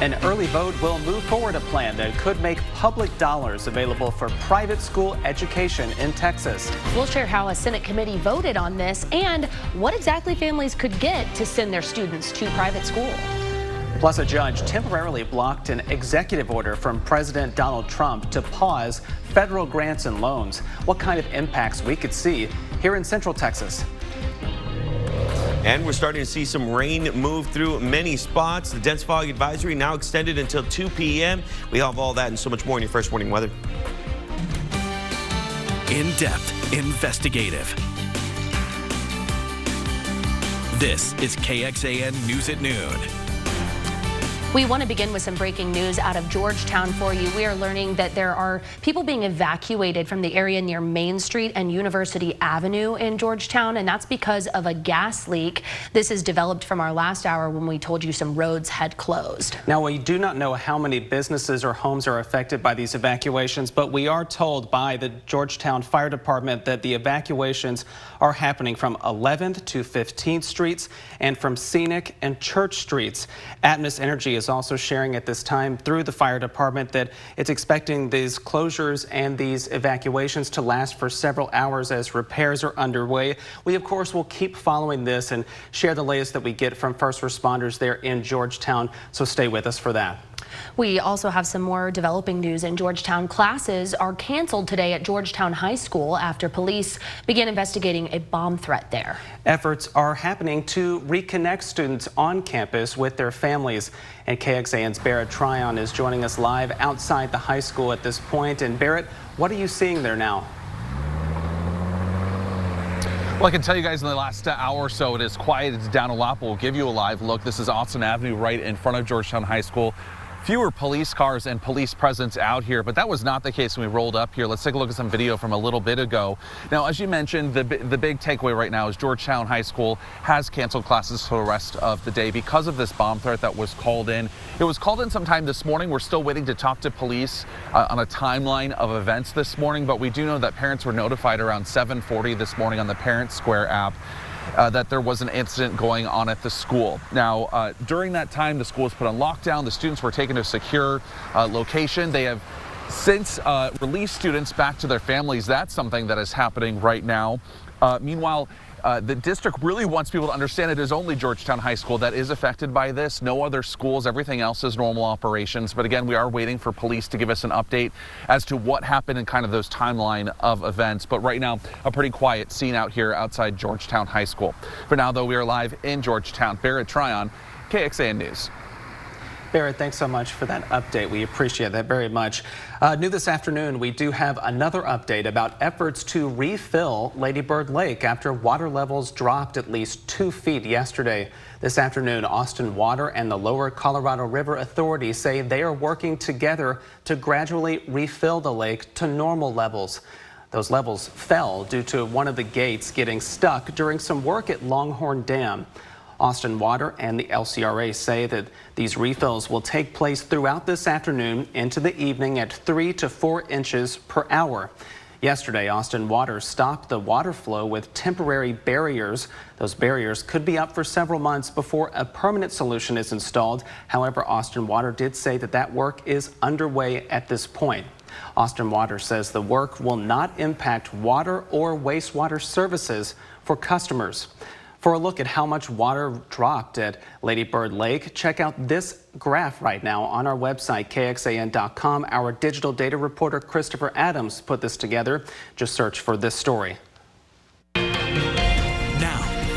An early vote will move forward a plan that could make public dollars available for private school education in Texas. We'll share how a Senate committee voted on this and what exactly families could get to send their students to private school. Plus, a judge temporarily blocked an executive order from President Donald Trump to pause federal grants and loans. What kind of impacts we could see here in Central Texas. And we're starting to see some rain move through many spots. The dense fog advisory now extended until 2 p.m. We have all that and so much more in your first morning weather. In-depth, investigative. This is KXAN News at Noon. We want to begin with some breaking news out of Georgetown for you. We are learning that there are people being evacuated from the area near Main Street and University Avenue in Georgetown, and that's because of a gas leak. This is developed from our last hour when we told you some roads had closed. Now, we do not know how many businesses or homes are affected by these evacuations, but we are told by the Georgetown Fire Department that the evacuations are happening from 11th to 15th Streets and from Scenic and Church Streets. Atmos Energy is also sharing at this time through the fire department that it's expecting these closures and these evacuations to last for several hours as repairs are underway. We, of course, will keep following this and share the latest that we get from first responders there in Georgetown, so stay with us for that. We also have some more developing news in Georgetown. Classes are canceled today at Georgetown High School after police began investigating a bomb threat there. Efforts are happening to reconnect students on campus with their families. And KXAN's Barrett Tryon is joining us live outside the high school at this point. And Barrett, what are you seeing there now? Well, I can tell you guys in the last hour or so, it is quiet. It's down a lot, but we'll give you a live look. This is Austin Avenue right in front of Georgetown High School. Fewer police cars and police presence out here, but that was not the case when we rolled up here. Let's take a look at some video from a little bit ago. Now, as you mentioned, the big takeaway right now is Georgetown High School has canceled classes for the rest of the day because of this bomb threat that was called in. It was called in sometime this morning. We're still waiting to talk to police on a timeline of events this morning, but we do know that parents were notified around 7:40 this morning on the Parent Square app that there was an incident going on at the school. Now, during that time, the school was put on lockdown. The students were taken to a secure location. They have since released students back to their families. That's something that is happening right now. Meanwhile, the district really wants people to understand it is only Georgetown High School that is affected by this. No other schools. Everything else is normal operations. But again, we are waiting for police to give us an update as to what happened in kind of those timeline of events. But right now, a pretty quiet scene out here outside Georgetown High School. For now, though, we are live in Georgetown. Barrett Tryon, KXAN News. Barrett, thanks so much for that update. We appreciate that very much. New this afternoon, we do have another update about efforts to refill Lady Bird Lake after water levels dropped at least 2 feet yesterday. This afternoon, Austin Water and the Lower Colorado River Authority say they are working together to gradually refill the lake to normal levels. Those levels fell due to one of the gates getting stuck during some work at Longhorn Dam. Austin Water and the LCRA say that these refills will take place throughout this afternoon into the evening at 3 to 4 inches per hour. Yesterday, Austin Water stopped the water flow with temporary barriers. Those barriers could be up for several months before a permanent solution is installed. However, Austin Water did say that that work is underway at this point. Austin Water says the work will not impact water or wastewater services for customers. For a look at how much water dropped at Lady Bird Lake, check out this graph right now on our website, KXAN.com. Our digital data reporter, Christopher Adams, put this together. Just search for this story.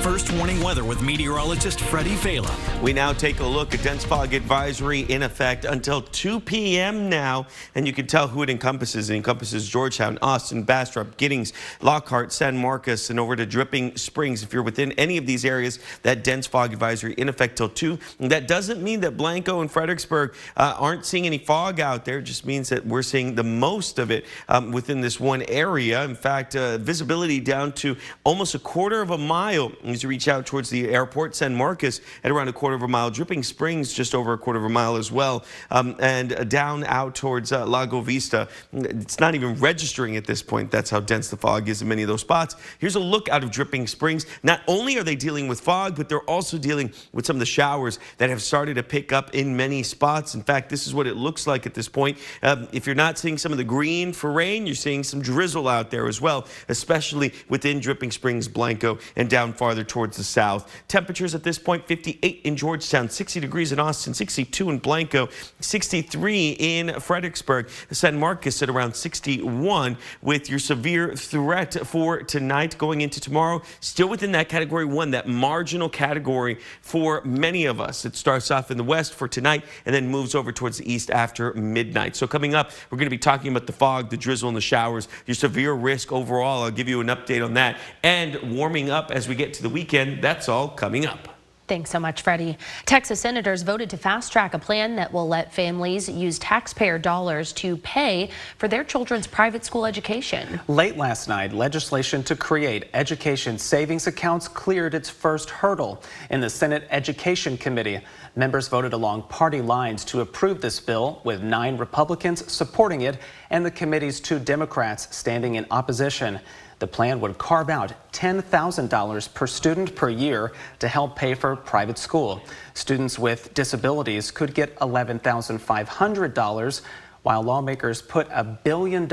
First warning weather with meteorologist Freddie Fela. We now take a look at dense fog advisory in effect until 2 p.m. now, and you can tell who it encompasses. It encompasses Georgetown, Austin, Bastrop, Giddings, Lockhart, San Marcos, and over to Dripping Springs. If you're within any of these areas, that dense fog advisory in effect till 2. That doesn't mean that Blanco and Fredericksburg aren't seeing any fog out there. It just means that we're seeing the most of it within this one area. In fact, visibility down to almost a quarter of a mile as you reach out towards the airport, San Marcos at around a quarter of a mile, Dripping Springs just over a quarter of a mile as well, and down out towards Lago Vista. It's not even registering at this point. That's how dense the fog is in many of those spots. Here's a look out of Dripping Springs. Not only are they dealing with fog, but they're also dealing with some of the showers that have started to pick up in many spots. In fact, this is what it looks like at this point. If you're not seeing some of the green for rain, you're seeing some drizzle out there as well, especially within Dripping Springs, Blanco, and down farther towards the south. Temperatures at this point, 58 in Georgetown, 60 degrees in Austin, 62 in Blanco, 63 in Fredericksburg, San Marcos at around 61, with your severe threat for tonight going into tomorrow, still within that category 1, that marginal category for many of us. It starts off in the west for tonight and then moves over towards the east after midnight. So coming up, we're going to be talking about the fog, the drizzle, and the showers, your severe risk overall. I'll give you an update on that, and warming up as we get to the weekend. That's all coming up. Thanks so much, Freddie. Texas senators voted to fast-track a plan that will let families use taxpayer dollars to pay for their children's private school education. Late last night, legislation to create education savings accounts cleared its first hurdle in the Senate Education Committee. Members voted along party lines to approve this bill, with 9 Republicans supporting it and the committee's 2 Democrats standing in opposition. The plan would carve out $10,000 per student per year to help pay for private school. Students with disabilities could get $11,500, while lawmakers put $1 billion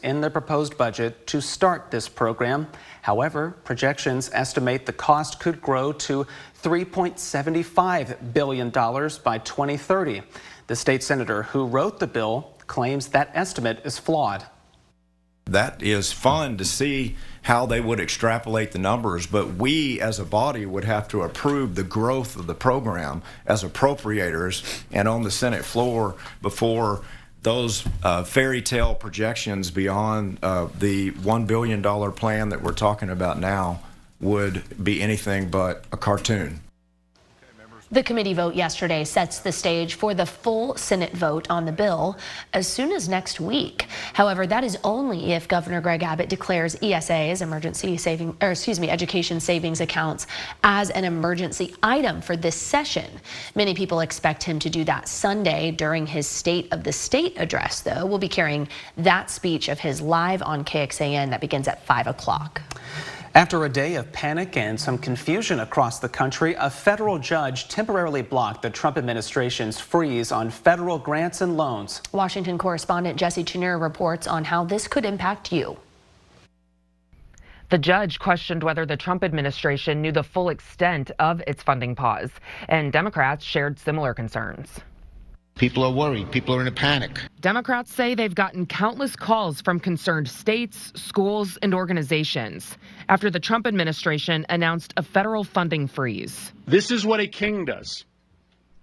in their proposed budget to start this program. However, projections estimate the cost could grow to $3.75 billion by 2030. The state senator who wrote the bill claims that estimate is flawed. That is fun to see how they would extrapolate the numbers, but we as a body would have to approve the growth of the program as appropriators and on the Senate floor before those fairy tale projections beyond the $1 billion plan that we're talking about now would be anything but a cartoon. The committee vote yesterday sets the stage for the full Senate vote on the bill as soon as next week. However, that is only if Governor Greg Abbott declares ESAs, education savings accounts, as an emergency item for this session. Many people expect him to do that Sunday during his State of the State address, though. We'll be carrying that speech of his live on KXAN that begins at 5 o'clock. After a day of panic and some confusion across the country, a federal judge temporarily blocked the Trump administration's freeze on federal grants and loans. Washington correspondent Jesse Chinera reports on how this could impact you. The judge questioned whether the Trump administration knew the full extent of its funding pause, and Democrats shared similar concerns. People are worried. People are in a panic. Democrats say they've gotten countless calls from concerned states, schools, and organizations after the Trump administration announced a federal funding freeze. This is what a king does.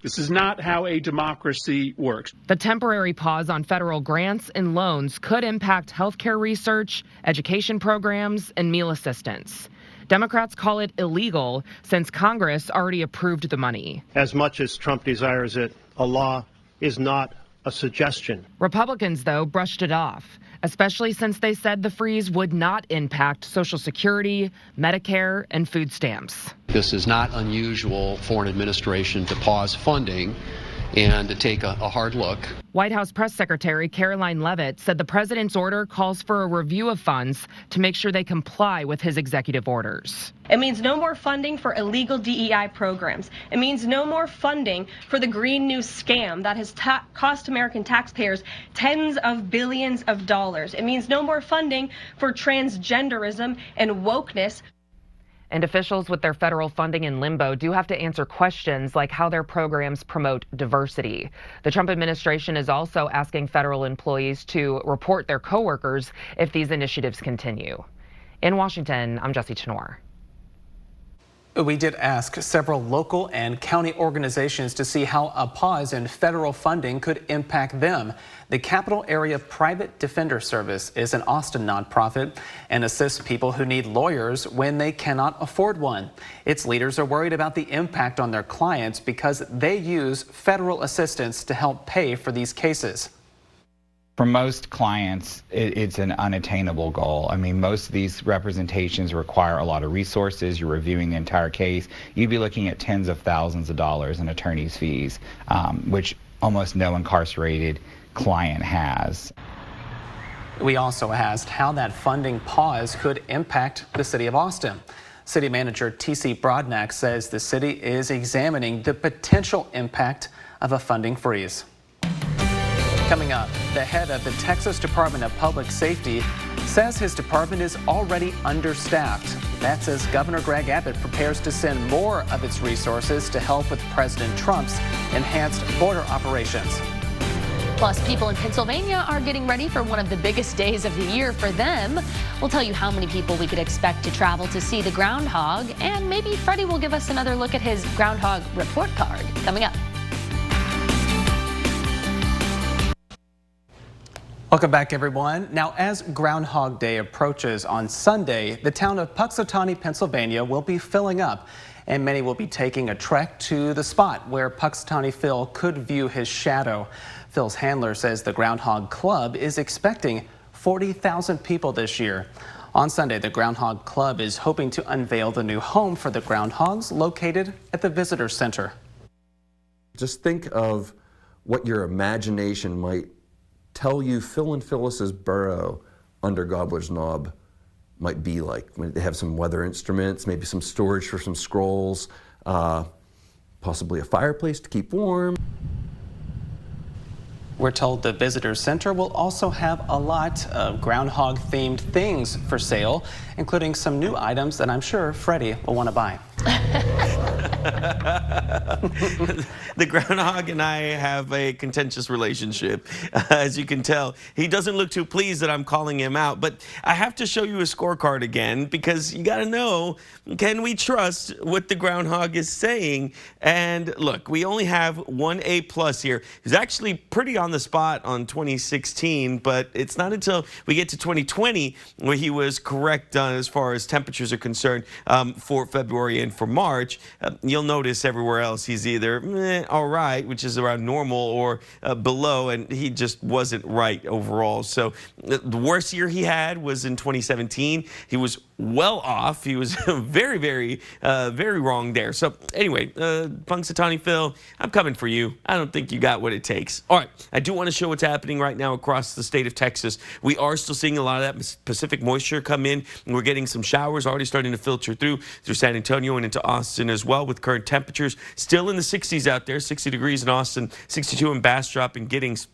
This is not how a democracy works. The temporary pause on federal grants and loans could impact healthcare research, education programs, and meal assistance. Democrats call it illegal since Congress already approved the money. As much as Trump desires it, a law is not a suggestion. Republicans, though, brushed it off, especially since they said the freeze would not impact Social Security, Medicare, and food stamps. This is not unusual for an administration to pause funding and to take a hard look. White House Press Secretary Caroline Leavitt said the president's order calls for a review of funds to make sure they comply with his executive orders. It means no more funding for illegal DEI programs. It means no more funding for the Green New scam that has cost American taxpayers tens of billions of dollars. It means no more funding for transgenderism and wokeness. And officials with their federal funding in limbo do have to answer questions like how their programs promote diversity. The Trump administration is also asking federal employees to report their coworkers if these initiatives continue. In Washington, I'm Jesse Chinera. We did ask several local and county organizations to see how a pause in federal funding could impact them. The Capital Area Private Defender Service is an Austin nonprofit and assists people who need lawyers when they cannot afford one. Its leaders are worried about the impact on their clients because they use federal assistance to help pay for these cases. For most clients, it's an unattainable goal. I mean, most of these representations require a lot of resources. You're reviewing the entire case. You'd be looking at tens of thousands of dollars in attorney's fees, which almost no incarcerated client has. We also asked how that funding pause could impact the city of Austin. City Manager T.C. Brodnack says the city is examining the potential impact of a funding freeze. Coming up, the head of the Texas Department of Public Safety says his department is already understaffed. That's as Governor Greg Abbott prepares to send more of its resources to help with President Trump's enhanced border operations. Plus, people in Pennsylvania are getting ready for one of the biggest days of the year for them. We'll tell you how many people we could expect to travel to see the groundhog, and maybe Freddie will give us another look at his groundhog report card coming up. Welcome back, everyone. Now, as Groundhog Day approaches on Sunday, the town of Puxatawney, Pennsylvania will be filling up, and many will be taking a trek to the spot where Puxatawney Phil could view his shadow. Phil's handler says the Groundhog Club is expecting 40,000 people this year. On Sunday, the Groundhog Club is hoping to unveil the new home for the groundhogs located at the Visitor Center. Just think of what your imagination might tell you Phil and Phyllis's burrow under Gobbler's Knob might be like. They have some weather instruments, maybe some storage for some scrolls, possibly a fireplace to keep warm. We're told the Visitor Center will also have a lot of groundhog-themed things for sale, including some new items that I'm sure Freddie will want to buy. The groundhog and I have a contentious relationship. As you can tell, he doesn't look too pleased that I'm calling him out, but I have to show you a scorecard again because you got to know, can we trust what the groundhog is saying? And look, we only have one A+ here. He's actually pretty on the spot on 2016, but it's not until we get to 2020 where he was correct as far as temperatures are concerned for February and for March. You'll notice everywhere else he's either all right, which is around normal, or below, and he just wasn't right overall. So the worst year he had was in 2017. He was well off. He was very, very wrong there. So anyway, Punxsutawney Phil, I'm coming for you. I don't think you got what it takes. All right, I do want to show what's happening right now across the state of Texas. We are still seeing a lot of that Pacific moisture come in. We're getting some showers already starting to filter through San Antonio and into Austin as well, with current temperatures still in the 60s out there. 60 degrees in Austin, 62 in Bastrop and Giddings,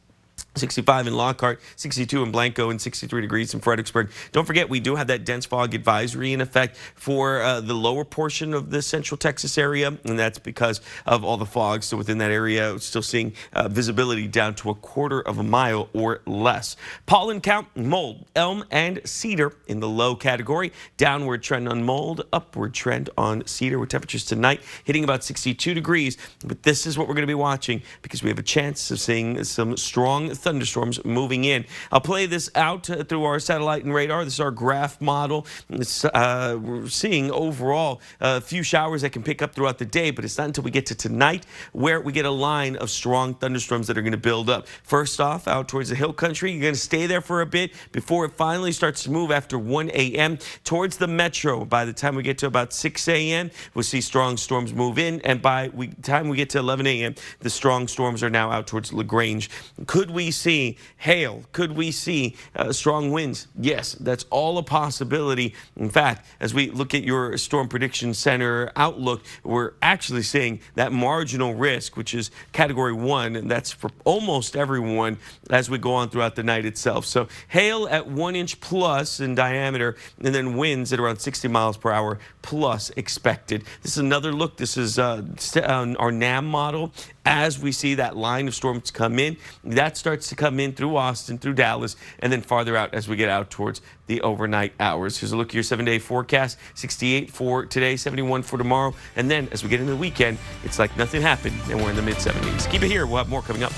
65 in Lockhart, 62 in Blanco, and 63 degrees in Fredericksburg. Don't forget, we do have that dense fog advisory in effect for the lower portion of the Central Texas area, and that's because of all the fog. So within that area, still seeing visibility down to 1/4 of a mile or less. Pollen count, mold, elm, and cedar in the low category. Downward trend on mold, upward trend on cedar, with temperatures tonight hitting about 62 degrees. But this is what we're going to be watching because we have a chance of seeing some strong thunderstorms moving in. I'll play this out through our satellite and radar. This is our graph model. We're seeing overall a few showers that can pick up throughout the day, but it's not until we get to tonight where we get a line of strong thunderstorms that are going to build up. First off, out towards the hill country, you're going to stay there for a bit before it finally starts to move after 1 a.m. towards the metro. By the time we get to about 6 a.m., we'll see strong storms move in, and by the time we get to 11 a.m., the strong storms are now out towards LaGrange. Could we see hail? Could we see strong winds? Yes, that's all a possibility. In fact, as we look at your Storm Prediction Center outlook, we're actually seeing that marginal risk, which is Category 1, and that's for almost everyone as we go on throughout the night itself. So hail at 1 inch plus in diameter, and then winds at around 60 miles per hour plus expected. This is another look. This is our NAM model. As we see that line of storms come in, that starts to come in through Austin, through Dallas, and then farther out as we get out towards the overnight hours. Here's a look at your 7-day forecast. 68 for today, 71 for tomorrow. And then as we get into the weekend, it's like nothing happened, and we're in the mid-70s. Keep it here. We'll have more coming up.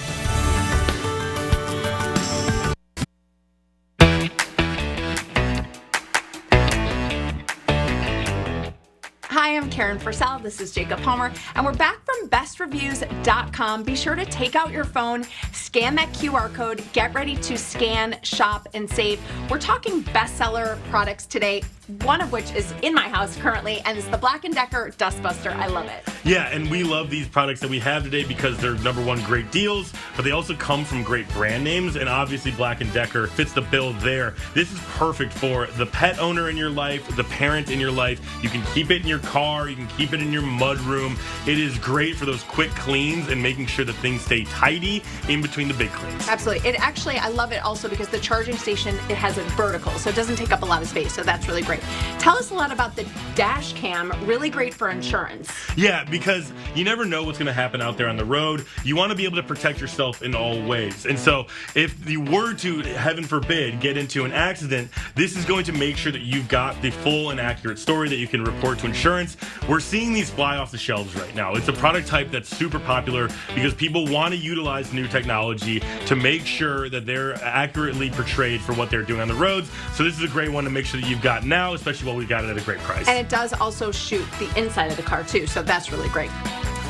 Hi, I'm Karen Forsell. This is Jacob Palmer, and we're back from bestreviews.com. Be sure to take out your phone, Scan that QR code. Get ready to scan, shop, and save. We're talking bestseller products today, one of which is in my house currently, and it's the Black & Decker Dustbuster. I love it. Yeah, and we love these products that we have today because they're, number one, great deals, but they also come from great brand names, and obviously Black & Decker fits the bill there. This is perfect for the pet owner in your life, the parent in your life. You can keep it in your car, you can keep it in your mud room. It is great for those quick cleans and making sure that things stay tidy in between the big cleans. Absolutely. It actually, I love it also because the charging station, it has it vertical, so it doesn't take up a lot of space, so that's really great. Tell us a lot about the dash cam, really great for insurance. Yeah, because you never know what's going to happen out there on the road. You want to be able to protect yourself in all ways. And so if you were to, heaven forbid, get into an accident, this is going to make sure that you've got the full and accurate story that you can report to insurance. We're seeing these fly off the shelves right now. It's a product type that's super popular because people want to utilize new technology to make sure that they're accurately portrayed for what they're doing on the roads. So this is a great one to make sure that you've got now, especially while we've got it at a great price. And it does also shoot the inside of the car too, so that's really great.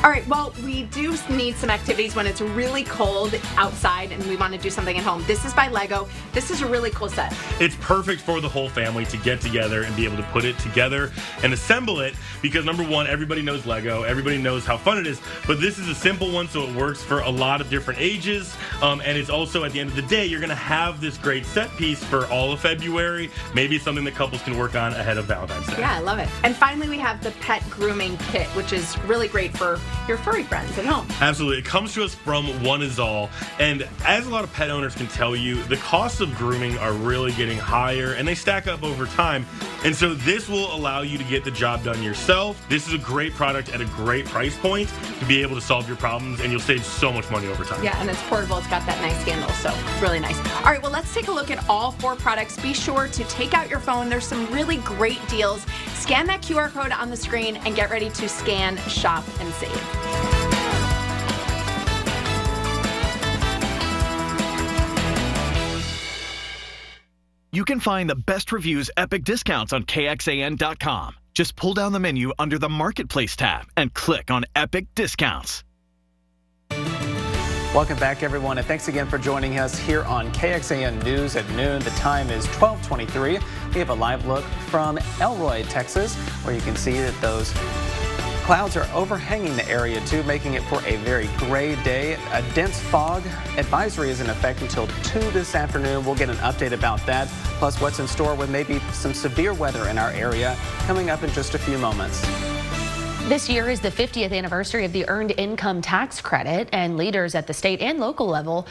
All right, well, we do need some activities when it's really cold outside and we want to do something at home. This is by Lego. This is a really cool set. It's perfect for the whole family to get together and be able to put it together and assemble it because, number one, everybody knows Lego. Everybody knows how fun it is, but this is a simple one, so it works for a lot of different ages, and it's also, at the end of the day, you're going to have this great set piece for all of February. Maybe it's something that couples can work on ahead of Valentine's Day. Yeah, I love it. And finally, we have the pet grooming kit, which is really great for your furry friends at home. Absolutely. It comes to us from One Is All. And as a lot of pet owners can tell you, the costs of grooming are really getting higher and they stack up over time. And so this will allow you to get the job done yourself. This is a great product at a great price point to be able to solve your problems, and you'll save so much money over time. Yeah, and it's portable. It's got that nice handle, so really nice. All right, well, let's take a look at all 4 products. Be sure to take out your phone. There's some really great deals. Scan that QR code on the screen and get ready to scan, shop, and save. You can find the best reviews, epic discounts on KXAN.com. Just pull down the menu under the Marketplace tab and click on Epic Discounts. Welcome back, everyone, and thanks again for joining us here on KXAN News at noon. The time is 12:23. We have a live look from Elroy, Texas, where you can see that those clouds are overhanging the area too, making it for a very gray day. A dense fog advisory is in effect until 2 this afternoon. We'll get an update about that, plus what's in store with maybe some severe weather in our area coming up in just a few moments. This year is the 50th anniversary of the Earned Income Tax Credit, and leaders at the state and local level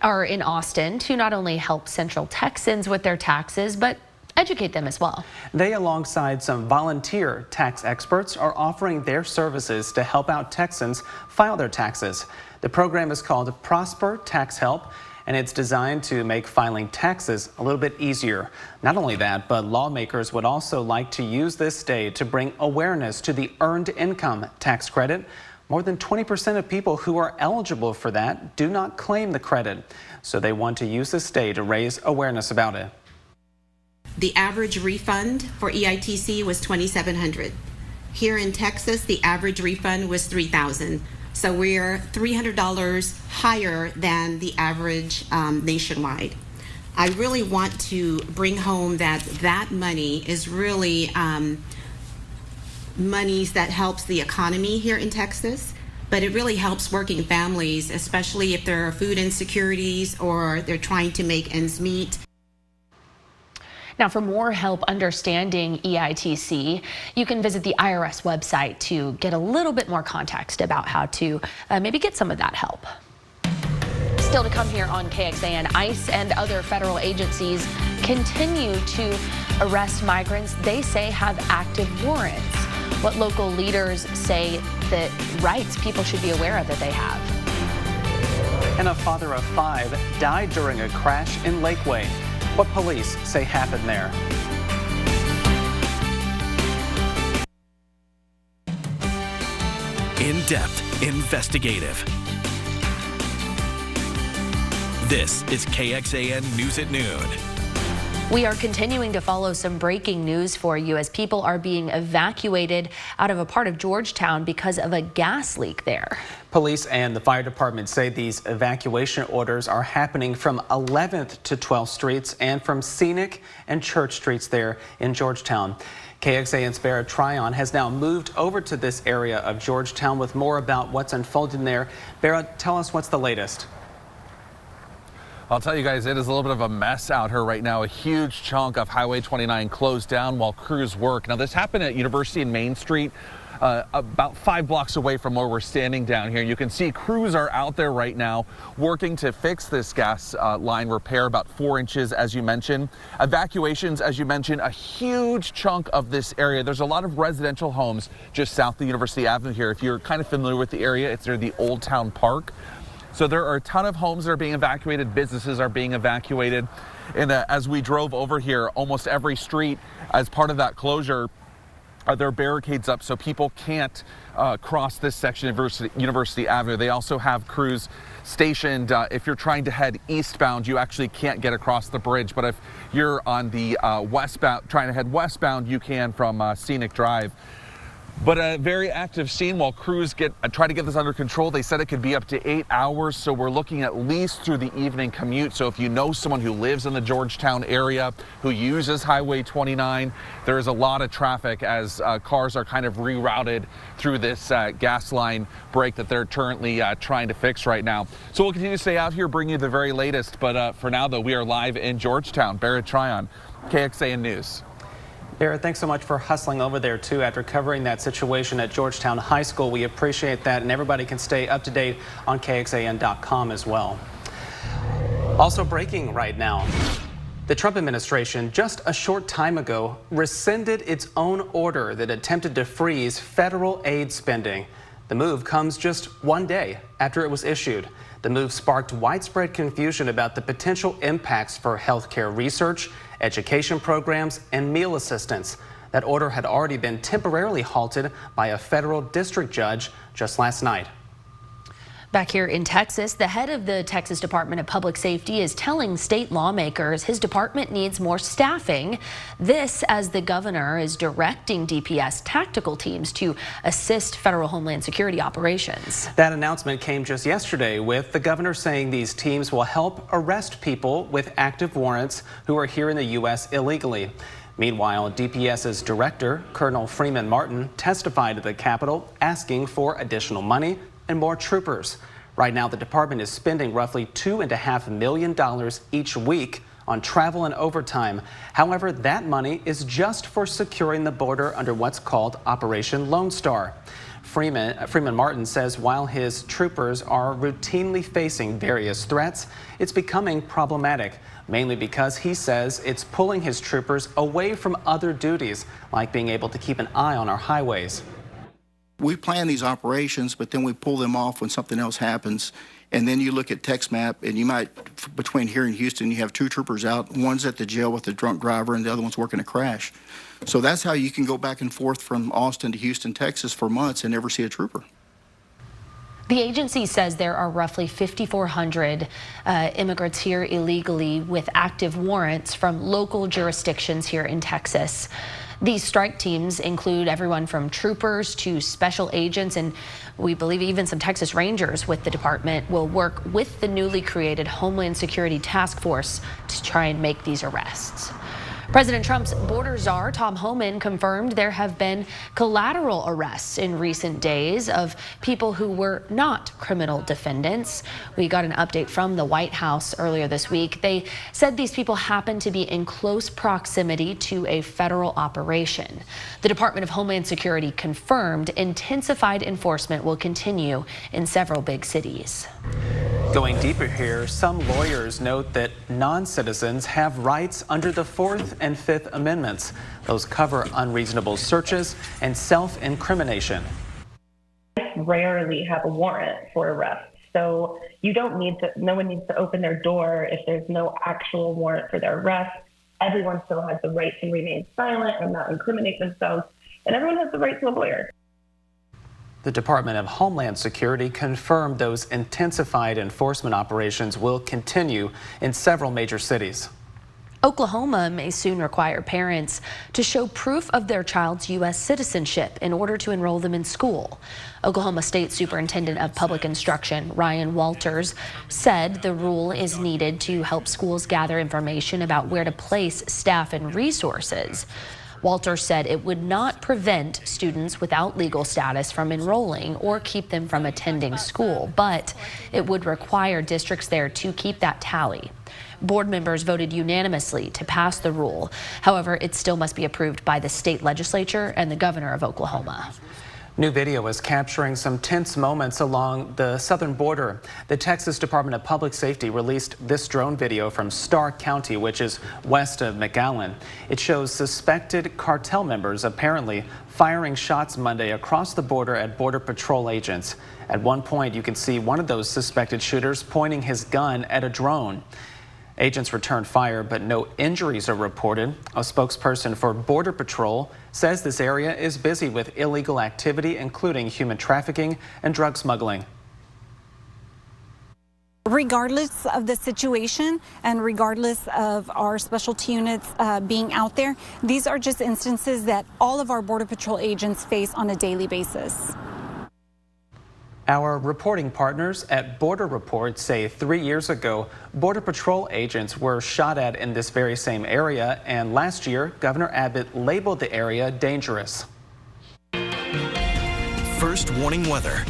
are in Austin to not only help Central Texans with their taxes, but educate them as well. They, alongside some volunteer tax experts, are offering their services to help out Texans file their taxes. The program is called Prosper Tax Help, and it's designed to make filing taxes a little bit easier. Not only that, but lawmakers would also like to use this day to bring awareness to the Earned Income Tax Credit. More than 20% of people who are eligible for that do not claim the credit, so they want to use this day to raise awareness about it. The average refund for EITC was $2,700. Here in Texas, the average refund was $3,000. So we're $300 higher than the average nationwide. I really want to bring home that money is really monies that helps the economy here in Texas, but it really helps working families, especially if there are food insecurities or they're trying to make ends meet. Now, for more help understanding EITC, you can visit the IRS website to get a little bit more context about how to maybe get some of that help. Still to come here on KXAN, ICE and other federal agencies continue to arrest migrants they say have active warrants. What local leaders say that rights people should be aware of that they have. And a father of 5 died during a crash in Lakeway. What police say happened there. In-depth, investigative. This is KXAN News at Noon. We are continuing to follow some breaking news for you as people are being evacuated out of a part of Georgetown because of a gas leak there. Police and the fire department say these evacuation orders are happening from 11th to 12th streets and from Scenic and Church streets there in Georgetown. KXAN's Barrett Tryon has now moved over to this area of Georgetown with more about what's unfolding there. Barrett, tell us what's the latest. I'll tell you guys, it is a little bit of a mess out here right now. A huge chunk of Highway 29 closed down while crews work. Now, this happened at University and Main Street, about 5 blocks away from where we're standing down here. You can see crews are out there right now working to fix this gas line repair, about 4 inches, as you mentioned. Evacuations, as you mentioned, a huge chunk of this area. There's a lot of residential homes just south of University Avenue here. If you're kind of familiar with the area, it's near the Old Town Park. So there are a ton of homes that are being evacuated, businesses are being evacuated. And as we drove over here, almost every street, as part of that closure, there are barricades up so people can't cross this section of University Avenue. They also have crews stationed. If you're trying to head eastbound, you actually can't get across the bridge. But if you're on the westbound, trying to head westbound, you can from Scenic Drive. But a very active scene while crews try to get this under control. They said it could be up to 8 hours, so we're looking at least through the evening commute. So if you know someone who lives in the Georgetown area who uses Highway 29, there is a lot of traffic as cars are kind of rerouted through this gas line break that they're currently trying to fix right now. So we'll continue to stay out here, bring you the very latest. But for now, though, we are live in Georgetown. Barrett Tryon, KXAN News. Barrett, thanks so much for hustling over there, too, after covering that situation at Georgetown High School. We appreciate that, and everybody can stay up to date on KXAN.com as well. Also breaking right now, the Trump administration just a short time ago rescinded its own order that attempted to freeze federal aid spending. The move comes just one day after it was issued. The move sparked widespread confusion about the potential impacts for healthcare research, education programs, and meal assistance. That order had already been temporarily halted by a federal district judge just last night. Back here in Texas, the head of the Texas Department of Public Safety is telling state lawmakers his department needs more staffing. This as the governor is directing DPS tactical teams to assist federal Homeland Security operations. That announcement came just yesterday, with the governor saying these teams will help arrest people with active warrants who are here in the U.S. illegally. Meanwhile, DPS's director, Colonel Freeman Martin, testified at the Capitol asking for additional money and more troopers. Right now, the department is spending roughly $2.5 million each week on travel and overtime. However, that money is just for securing the border under what's called Operation Lone Star. Freeman Martin says while his troopers are routinely facing various threats, it's becoming problematic, mainly because he says it's pulling his troopers away from other duties, like being able to keep an eye on our highways. We plan these operations, but then we pull them off when something else happens. And then you look at text map, and you might, between here and Houston, you have 2 troopers out. One's at the jail with the drunk driver, and the other one's working a crash. So that's how you can go back and forth from Austin to Houston, Texas for months and never see a trooper. The agency says there are roughly 5,400 immigrants here illegally with active warrants from local jurisdictions here in Texas. These strike teams include everyone from troopers to special agents, and we believe even some Texas Rangers with the department will work with the newly created Homeland Security Task Force to try and make these arrests. President Trump's border czar, Tom Homan, confirmed there have been collateral arrests in recent days of people who were not criminal defendants. We got an update from the White House earlier this week. They said these people happened to be in close proximity to a federal operation. The Department of Homeland Security confirmed intensified enforcement will continue in several big cities. Going deeper here, some lawyers note that non-citizens have rights under the 4th and 5th Amendments. Those cover unreasonable searches and self-incrimination. Rarely have a warrant for arrest. So you don't need to, no one needs to open their door if there's no actual warrant for their arrest. Everyone still has the right to remain silent and not incriminate themselves. And everyone has the right to a lawyer. The Department of Homeland Security confirmed those intensified enforcement operations will continue in several major cities. Oklahoma may soon require parents to show proof of their child's U.S. citizenship in order to enroll them in school. Oklahoma State Superintendent of Public Instruction Ryan Walters said the rule is needed to help schools gather information about where to place staff and resources. Walters said it would not prevent students without legal status from enrolling or keep them from attending school, but it would require districts there to keep that tally. Board members voted unanimously to pass the rule. However, it still must be approved by the state legislature and the governor of Oklahoma. New video is capturing some tense moments along the southern border. The Texas Department of Public Safety released this drone video from Starr County, which is west of McAllen. It shows suspected cartel members apparently firing shots Monday across the border at Border Patrol agents. At one point, you can see one of those suspected shooters pointing his gun at a drone. Agents returned fire, but no injuries are reported. A spokesperson for Border Patrol says this area is busy with illegal activity, including human trafficking and drug smuggling. Regardless of the situation and regardless of our specialty units being out there, these are just instances that all of our Border Patrol agents face on a daily basis. Our reporting partners at Border Report say 3 years ago, Border Patrol agents were shot at in this very same area, and last year, Governor Abbott labeled the area dangerous. First warning weather.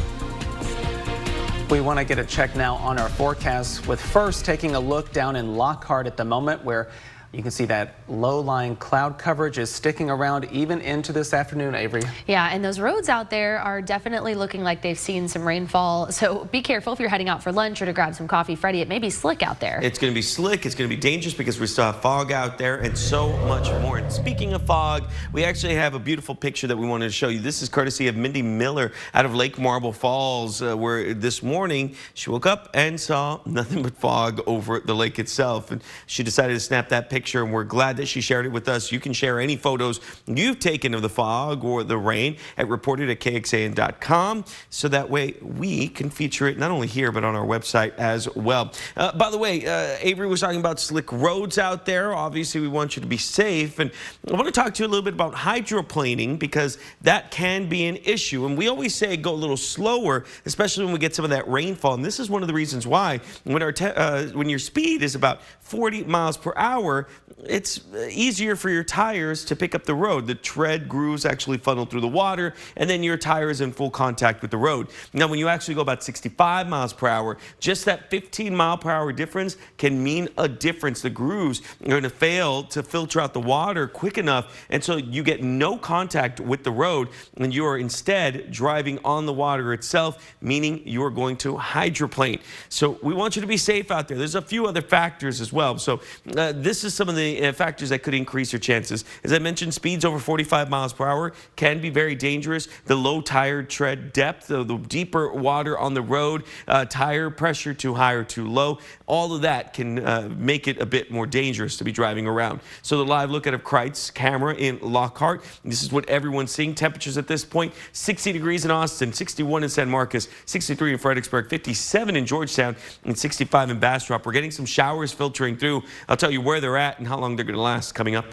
We want to get a check now on our forecast, with first taking a look down in Lockhart at the moment, where you can see that low-lying cloud coverage is sticking around even into this afternoon, Avery. Yeah, and those roads out there are definitely looking like they've seen some rainfall. So be careful if you're heading out for lunch or to grab some coffee. Freddie, it may be slick out there. It's going to be slick. It's going to be dangerous because we still have fog out there and so much more. And speaking of fog, we actually have a beautiful picture that we wanted to show you. This is courtesy of Mindy Miller out of Lake Marble Falls, where this morning she woke up and saw nothing but fog over the lake itself. And she decided to snap that picture, and we're glad that she shared it with us. You can share any photos you've taken of the fog or the rain at reported@KXAN.com, so that way we can feature it not only here but on our website as well. By the way, Avery was talking about slick roads out there. Obviously, we want you to be safe, and I want to talk to you a little bit about hydroplaning, because that can be an issue. And we always say go a little slower, especially when we get some of that rainfall. And this is one of the reasons why when your speed is about 40 miles per hour, it's easier for your tires to pick up the road. The tread grooves actually funnel through the water, and then your tire is in full contact with the road. Now, when you actually go about 65 miles per hour, just that 15 mile per hour difference can mean a difference. The grooves are going to fail to filter out the water quick enough, and so you get no contact with the road, and you are instead driving on the water itself, meaning you're going to hydroplane. So we want you to be safe out there. There's a few other factors as well. So this is some of the factors that could increase your chances. As I mentioned, speeds over 45 miles per hour can be very dangerous. The low tire tread depth, the deeper water on the road, tire pressure too high or too low, all of that can make it a bit more dangerous to be driving around. So the live look at a Kreitz camera in Lockhart. This is what everyone's seeing. Temperatures at this point, 60 degrees in Austin, 61 in San Marcos, 63 in Fredericksburg, 57 in Georgetown, and 65 in Bastrop. We're getting some showers filtering through. I'll tell you where they're at and how long they're going to last coming up.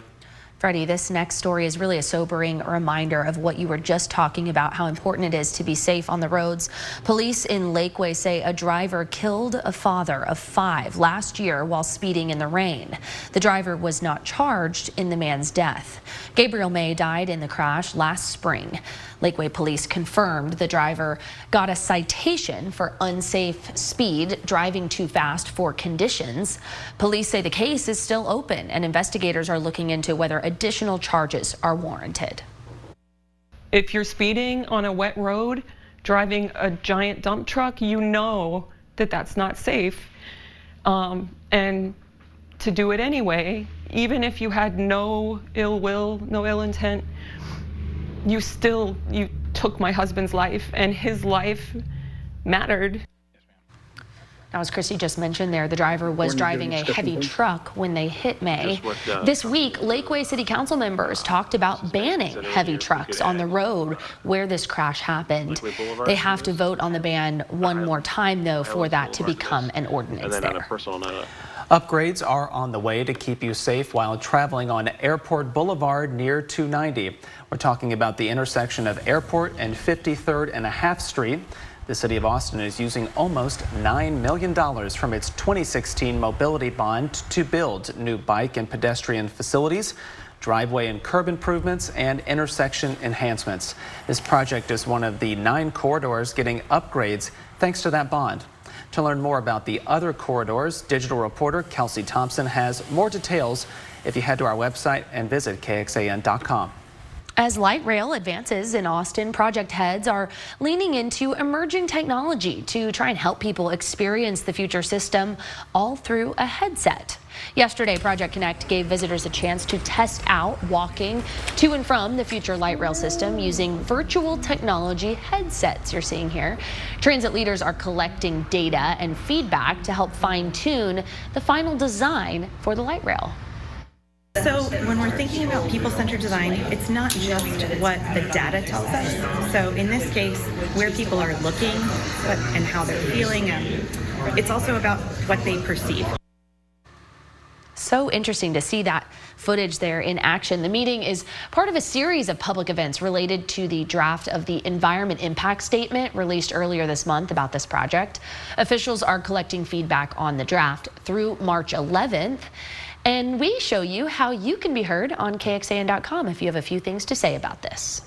Freddie, this next story is really a sobering reminder of what you were just talking about, how important it is to be safe on the roads. Police in Lakeway say a driver killed a father of 5 last year while speeding in the rain. The driver was not charged in the man's death. Gabriel May died in the crash last spring. Lakeway police confirmed the driver got a citation for unsafe speed, driving too fast for conditions. Police say the case is still open, and investigators are looking into whether additional charges are warranted. If you're speeding on a wet road, driving a giant dump truck, you know that that's not safe. And to do it anyway, even if you had no ill will, no ill intent, you took my husband's life, and his life mattered. Now, as Christy just mentioned there, the driver was driving a heavy truck when they hit May. This week, Lakeway City Council members talked about banning heavy trucks on the road where this crash happened. They have to vote on the ban one more time, though, for that to become an ordinance there. Upgrades are on the way to keep you safe while traveling on Airport Boulevard near 290. We're talking about the intersection of Airport and 53rd and a half Street. The city of Austin is using almost $9 million from its 2016 mobility bond to build new bike and pedestrian facilities, driveway and curb improvements, and intersection enhancements. This project is one of the 9 corridors getting upgrades thanks to that bond. To learn more about the other corridors, digital reporter Kelsey Thompson has more details if you head to our website and visit KXAN.com. As light rail advances in Austin, project heads are leaning into emerging technology to try and help people experience the future system all through a headset. Yesterday, Project Connect gave visitors a chance to test out walking to and from the future light rail system using virtual technology headsets you're seeing here. Transit leaders are collecting data and feedback to help fine-tune the final design for the light rail. So when we're thinking about people-centered design, it's not just what the data tells us. So in this case, where people are looking and how they're feeling, it's also about what they perceive. So interesting to see that footage there in action. The meeting is part of a series of public events related to the draft of the Environment Impact Statement released earlier this month about this project. Officials are collecting feedback on the draft through March 11th. And we show you how you can be heard on KXAN.com if you have a few things to say about this.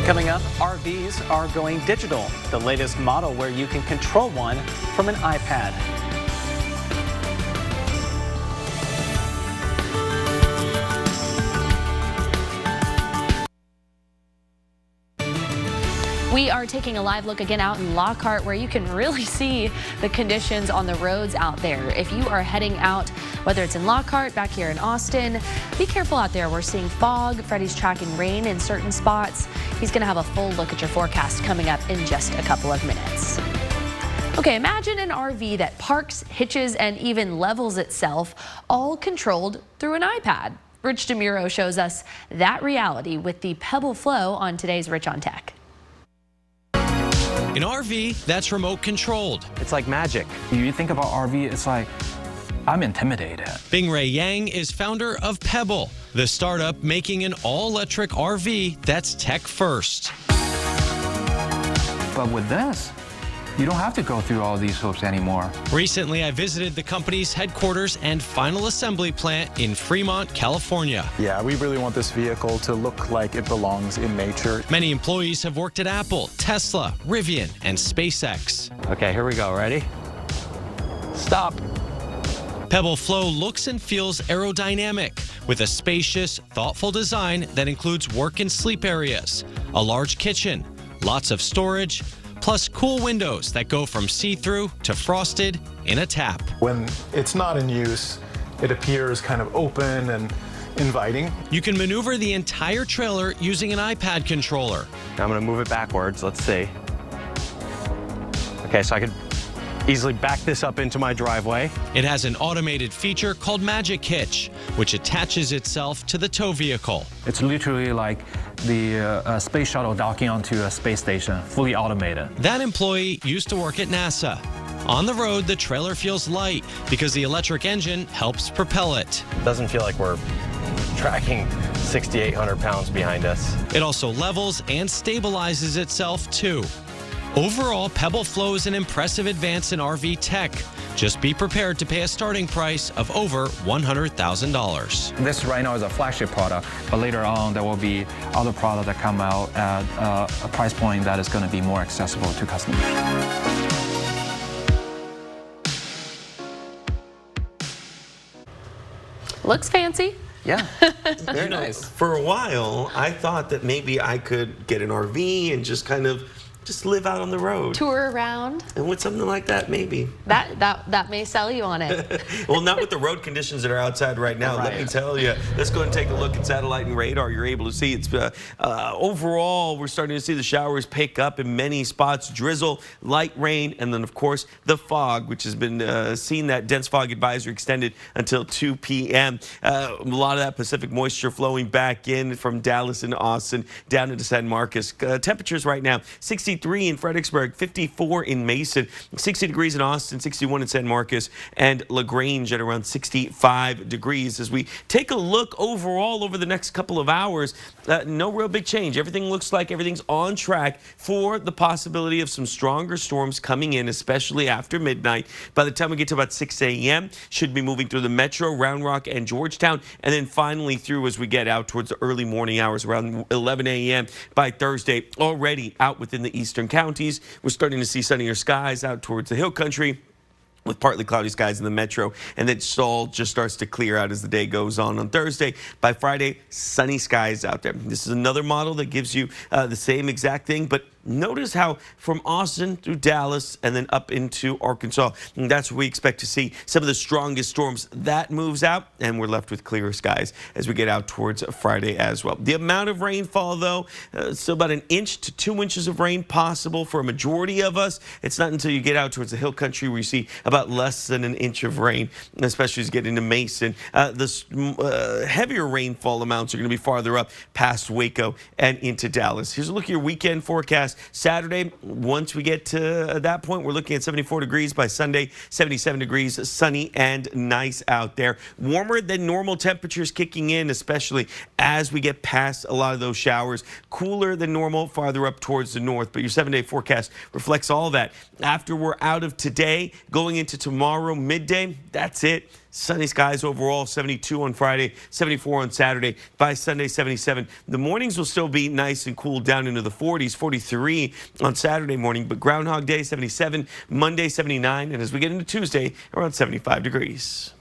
Coming up, RVs are going digital. The latest model where you can control one from an iPad. We are taking a live look again out in Lockhart where you can really see the conditions on the roads out there. If you are heading out, whether it's in Lockhart, back here in Austin, be careful out there. We're seeing fog. Freddie's tracking rain in certain spots. He's going to have a full look at your forecast coming up in just a couple of minutes. Okay, imagine an RV that parks, hitches, and even levels itself, all controlled through an iPad. Rich DeMuro shows us that reality with the Pebble Flow on today's Rich on Tech. An RV that's remote controlled. It's like magic. You think about RV, it's like, I'm intimidated. Bing-Ray Yang is founder of Pebble, the startup making an all-electric RV that's tech first. But with this, you don't have to go through all these hoops anymore. Recently, I visited the company's headquarters and final assembly plant in Fremont, California. Yeah, we really want this vehicle to look like it belongs in nature. Many employees have worked at Apple, Tesla, Rivian, and SpaceX. Okay, here we go. Ready? Stop. Pebble Flow looks and feels aerodynamic with a spacious, thoughtful design that includes work and sleep areas, a large kitchen, lots of storage, plus cool windows that go from see-through to frosted in a tap. When it's not in use, it appears kind of open and inviting. You can maneuver the entire trailer using an iPad controller. Now I'm gonna move it backwards, let's see. Okay, so I could easily back this up into my driveway. It has an automated feature called Magic Hitch, which attaches itself to the tow vehicle. It's literally like the space shuttle docking onto a space station, fully automated. That employee used to work at NASA. On the road, the trailer feels light because the electric engine helps propel it. Doesn't feel like we're tracking 6,800 pounds behind us. It also levels and stabilizes itself too. Overall, Pebble Flow is an impressive advance in RV tech. Just be prepared to pay a starting price of over $100,000. This right now is a flagship product, but later on there will be other products that come out at a price point that is going to be more accessible to customers. Looks fancy. Yeah, very nice. For a while, I thought that maybe I could get an RV and just kind of just live out on the road. Tour around. And with something like that, maybe. That may sell you on it. Well, not with the road conditions that are outside right now, let me tell you. Let's go and take a look at satellite and radar. You're able to see it's overall, we're starting to see the showers pick up in many spots, drizzle, light rain, and then, of course, the fog, which has been seen that dense fog advisory extended until 2 p.m. A lot of that Pacific moisture flowing back in from Dallas and Austin down into San Marcos. Temperatures right now, 60 63 in Fredericksburg, 54 in Mason, 60 degrees in Austin, 61 in San Marcos, and LaGrange at around 65 degrees. As we take a look overall over the next couple of hours, no real big change. Everything looks like everything's on track for the possibility of some stronger storms coming in, especially after midnight. By the time we get to about 6 a.m., should be moving through the metro, Round Rock, and Georgetown, and then finally through as we get out towards the early morning hours around 11 a.m. by Thursday, already out within the eastern counties. We're starting to see sunnier skies out towards the hill country, with partly cloudy skies in the metro, and then all just starts to clear out as the day goes on Thursday. By Friday, sunny skies out there. This is another model that gives you the same exact thing, but notice how from Austin through Dallas and then up into Arkansas, and that's where we expect to see some of the strongest storms. That moves out, and we're left with clearer skies as we get out towards Friday as well. The amount of rainfall, though, still about 1 inch to 2 inches of rain possible for a majority of us. It's not until you get out towards the hill country where you see about less than 1 inch of rain, especially as you get into Mason. The heavier rainfall amounts are going to be farther up past Waco and into Dallas. Here's a look at your weekend forecast. Saturday, once we get to that point, we're looking at 74 degrees. By Sunday, 77 degrees, sunny and nice out there. Warmer than normal temperatures kicking in, especially as we get past a lot of those showers. Cooler than normal farther up towards the north, but your 7-day forecast reflects all that. After we're out of today, going into tomorrow midday, that's it. Sunny skies overall, 72 on Friday, 74 on Saturday. By Sunday, 77. The mornings will still be nice and cool down into the 40s, 43 on Saturday morning, but Groundhog Day, 77, Monday, 79, and as we get into Tuesday, around 75 degrees.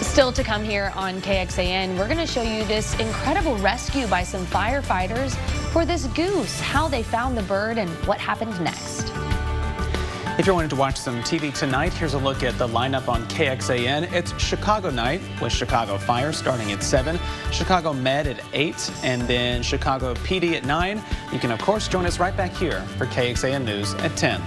Still to come here on KXAN, we're going to show you this incredible rescue by some firefighters for this goose, how they found the bird and what happened next. If you're wanting to watch some TV tonight, here's a look at the lineup on KXAN. It's Chicago night with Chicago Fire starting at 7, Chicago Med at 8, and then Chicago PD at 9. You can, of course, join us right back here for KXAN News at 10.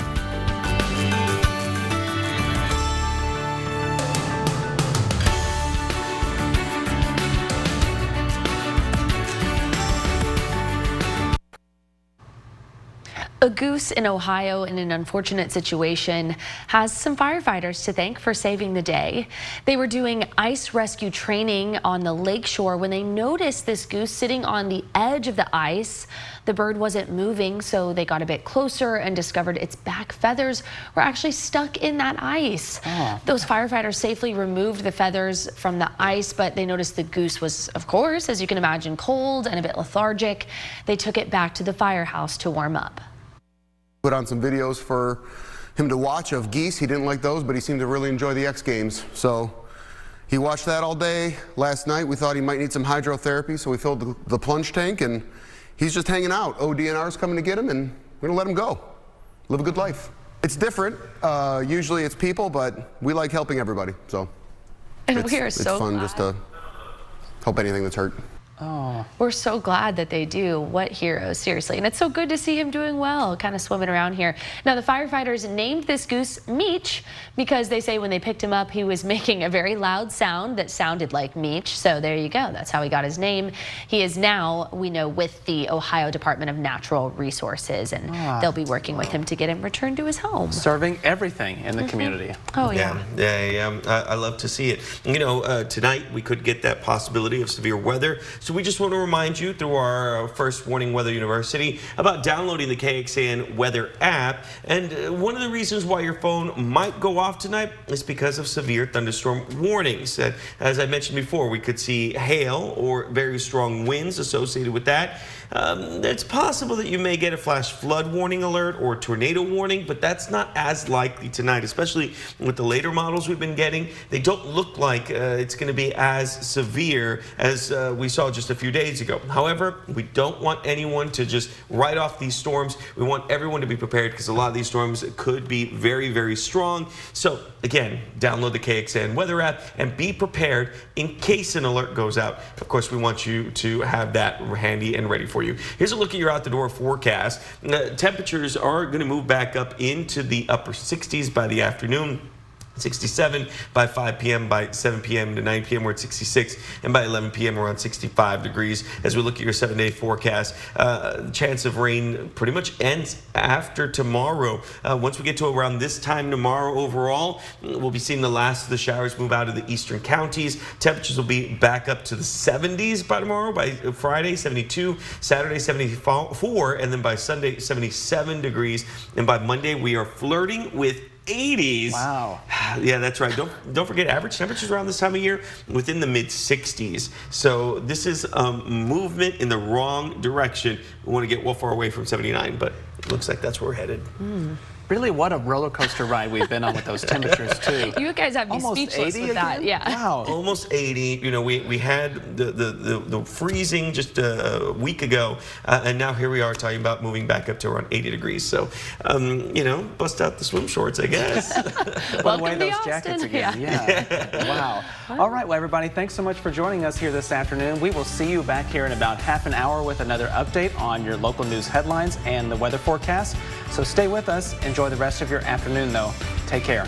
A goose in Ohio in an unfortunate situation has some firefighters to thank for saving the day. They were doing ice rescue training on the lakeshore when they noticed this goose sitting on the edge of the ice. The bird wasn't moving, so they got a bit closer and discovered its back feathers were actually stuck in that ice. Those firefighters safely removed the feathers from the ice, but they noticed the goose was, of course, as you can imagine, cold and a bit lethargic. They took it back to the firehouse to warm up. Put on some videos for him to watch of geese. He didn't like those, but he seemed to really enjoy the X Games. So he watched that all day. Last night we thought he might need some hydrotherapy, so we filled the plunge tank, and he's just hanging out. ODNR's coming to get him, and we're gonna let him go. Live a good life. It's different. Usually it's people, but we like helping everybody. So it's fun just to help anything that's hurt. We're so glad that they do. What heroes, seriously. And it's so good to see him doing well, kind of swimming around here. Now, the firefighters named this goose Meech because they say when they picked him up, he was making a very loud sound that sounded like Meech. So there you go. That's how he got his name. He is now, we know, with the Ohio Department of Natural Resources, and they'll be working with him to get him returned to his home. Serving everything in the community. Oh, yeah. I love to see it. You know, tonight we could get that possibility of severe weather. So we just want to remind you through our First Warning Weather University about downloading the KXAN Weather app. And one of the reasons why your phone might go off tonight is because of severe thunderstorm warnings. As I mentioned before, we could see hail or very strong winds associated with that. It's possible that you may get a flash flood warning alert or tornado warning, but that's not as likely tonight, especially with the later models we've been getting. They don't look like it's going to be as severe as we saw just a few days ago. However, we don't want anyone to just write off these storms. We want everyone to be prepared because a lot of these storms could be very, very strong. So again, download the KXAN Weather app and be prepared in case an alert goes out. Of course, we want you to have that handy and ready for you. Here's a look at your out-the-door forecast. Temperatures are going to move back up into the upper 60s by the afternoon. 67 by 5 p.m. By 7 p.m. to 9 p.m. we're at 66, and by 11 p.m. we're on 65 degrees. As we look at your 7-day forecast, the chance of rain pretty much ends after tomorrow. Once we get to around this time tomorrow overall, we'll be seeing the last of the showers move out of the eastern counties. Temperatures will be back up to the 70s by tomorrow. By Friday, 72, Saturday, 74, and then by Sunday, 77 degrees. And by Monday, we are flirting with 80s. Wow. Yeah, that's right. Don't forget, average temperatures around this time of year within the mid 60s. So this is movement in the wrong direction. We want to get well far away from 79, but it looks like that's where we're headed. Really, what a roller coaster ride we've been on with those temperatures too. You guys have me Almost speechless 80 with that. again? Yeah. Wow. Almost 80. You know, we had the freezing just a week ago, and now here we are talking about moving back up to around 80 degrees. So, you know, bust out the swim shorts, I guess. Put away those jackets again. Yeah. Wow. All right, well, everybody, thanks so much for joining us here this afternoon. We will see you back here in about half an hour with another update on your local news headlines and the weather forecast. So stay with us. Enjoy the rest of your afternoon, though. Take care.